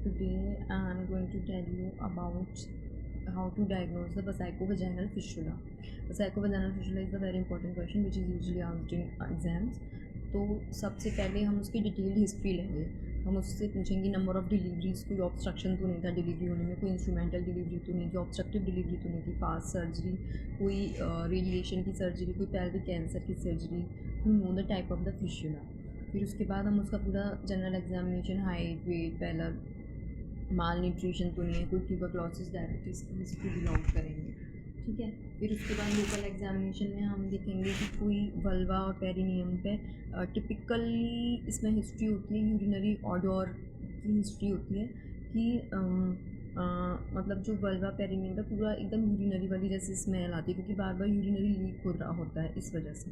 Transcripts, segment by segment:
Today I'm going to tell you about how to diagnose the vesicovaginal fistula. Vesicovaginal fistula is a very important question which is usually asked in exams. तो सबसे पहले हम उसकी detailed history लेंगे. हम उससे पूछेंगे number of deliveries, कोई ऑब्स्ट्रक्शन तो नहीं था डिलीवरी होने में, कोई इंस्ट्रूमेंटल डिलीवरी तो नहीं थी, ऑब्स्ट्रक्टिव डिलीवरी तो नहीं थी, पास सर्जरी, कोई रेडिएशन की सर्जरी, कोई पेल्विक कैंसर की surgery, to know the type of the fistula. फिर उसके बाद हम उसका पूरा general examination, height, weight, pallor, malnutrition तो नहीं है, कोई ट्यूबरक्लोसिस, डायबिटीज़ की हिस्ट्री बिलोंग करेंगे. ठीक है. फिर उसके बाद लोकल एग्जामिनेशन में हम देखेंगे कि कोई वल्वा और पेरिनियम पे टिपिकली इसमें हिस्ट्री होती है, यूरिनरी ऑडोर की हिस्ट्री होती है कि मतलब जो वल्वा पेरिनियम का पूरा एकदम यूरिनरी वाली जैसे स्मेल आती है क्योंकि बार बार यूरिनरी लीक हो रहा होता है इस वजह से.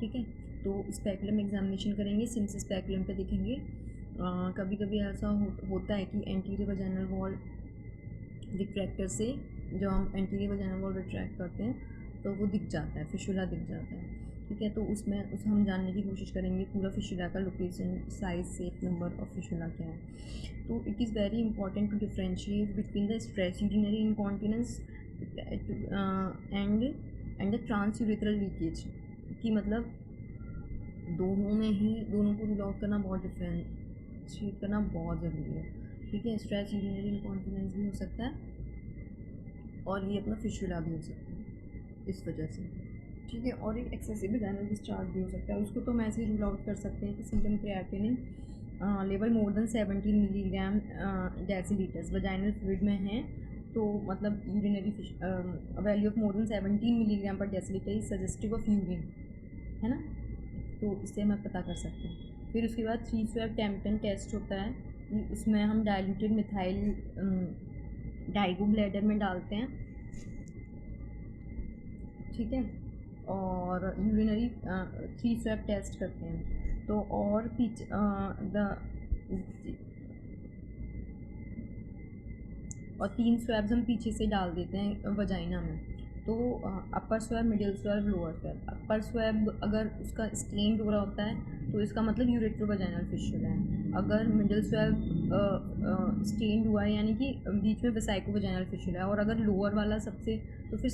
ठीक है. तो स्पेकुलम एग्जामिनेशन करेंगे, सिम्स स्पेकुलम पे देखेंगे. कभी कभी ऐसा होता है कि एंटीरियर वजाइनल वॉल रिट्रैक्टर से जो हम एंटीरियर वजाइनल वॉल रिट्रैक्ट करते हैं तो वो दिख जाता है, फिशुला दिख जाता है. ठीक है. तो उसमें हम जानने की कोशिश करेंगे पूरा फिशुला का location, size, shape, number of fistula क्या है. तो it is very important to differentiate between the stress urinary incontinence and the transurethral leakage, कि मतलब दोनों को रूल आउट करना बहुत डिफ्रेंशिएट करना बहुत ज़रूरी है. ठीक है. स्ट्रेस यूरिनरी इनकॉन्टिनेंस भी हो सकता है और ये अपना फिशुला भी हो सकता है इस वजह से. ठीक है. और एक एक्सेसिव वजाइनल डिस्चार्ज भी हो सकता है, उसको तो हम ऐसे ही रूल आउट कर सकते हैं कि serum creatinine level more than 17 milligram decilitres vaginal fluid में है, तो मतलब urinary value of more than 17 milligram पर decilitre is suggestive of urine, है ना. तो इससे हम पता कर सकते हैं. फिर उसके बाद 3 स्वैब टैम्पटन टेस्ट होता है कि उसमें हम डाइल्यूटेड मिथाइल डाइगो ब्लैडर में डालते हैं. ठीक है. और यूरिनरी 3 स्वैब टेस्ट करते हैं. तो और पीछे और 3 स्वैब्स हम पीछे से डाल देते हैं वजाइना में. तो upper swab, middle swab, lower swab. Upper swab अगर उसका स्टेन्ड हो रहा होता है तो इसका मतलब यूरेट्रोवजाइनल फिशुला है. अगर मिडिल स्वैब स्टेन्ड हुआ है यानी कि बीच में वेसाइकोवजाइनल फिशुला है, और अगर लोअर वाला सबसे तो फिर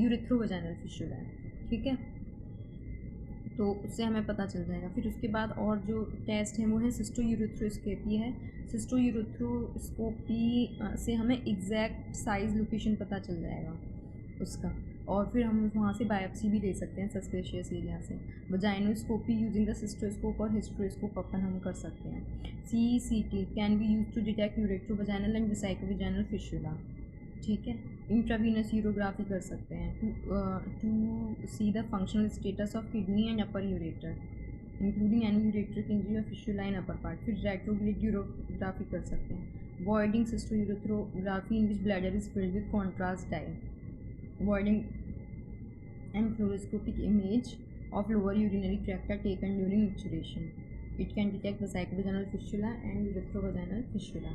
यूरेथ्रोवजाइनल फिशुला है. ठीक है. तो उससे हमें पता चल जाएगा. फिर उसके बाद और जो टेस्ट है वो है सिस्टोयूरेथ्रोस्कोपी है. सिस्टोयूरेथ्रोस्कोपी से हमें एग्जैक्ट साइज़ लोकेशन पता चल जाएगा उसका, और फिर हम वहाँ से बायोप्सी भी ले सकते हैं सस्पेशियस एरिया से. वजाइनोस्कोपी यूजिंग द सिस्टोस्कोप और हिस्ट्रोस्कोप अपन हम कर सकते हैं. CECT can be use to detect ureterovaginal and vesicovaginal fistula. ठीक है. इंट्रावीनस यूरोग्राफी कर सकते हैं to see the functional status of kidney and upper ureter including any ureteric injury of fistula in upper part. फिर retrograde urography कर सकते हैं. Voiding cystourethrography in which bladder is filled with contrast dye. Voiding and fluoroscopic image of lower urinary tract are taken during maturation. It can detect vesicovaginal fistula and urethrovaginal fistula.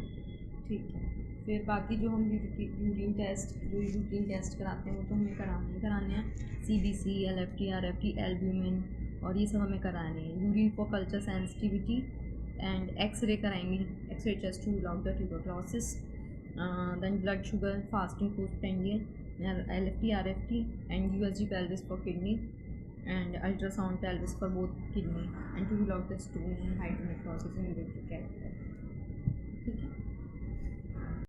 ठीक है. फिर बाकी जो हम urine test कराते हैं वो तो हमें कराने हैं. CBC, LFT, RFT, एल्ब्यूमिन, और ये सब हमें कराने हैं. Urine for culture sensitivity and X ray कराएंगे. X ray chest to rule out the tuberculosis. Then blood sugar, fasting postprandial, LFT, RFT, and USG pelvis for kidney, and ultrasound pelvis for both kidney, and to rule out the stone and hydronephrosis in ureteric catheter.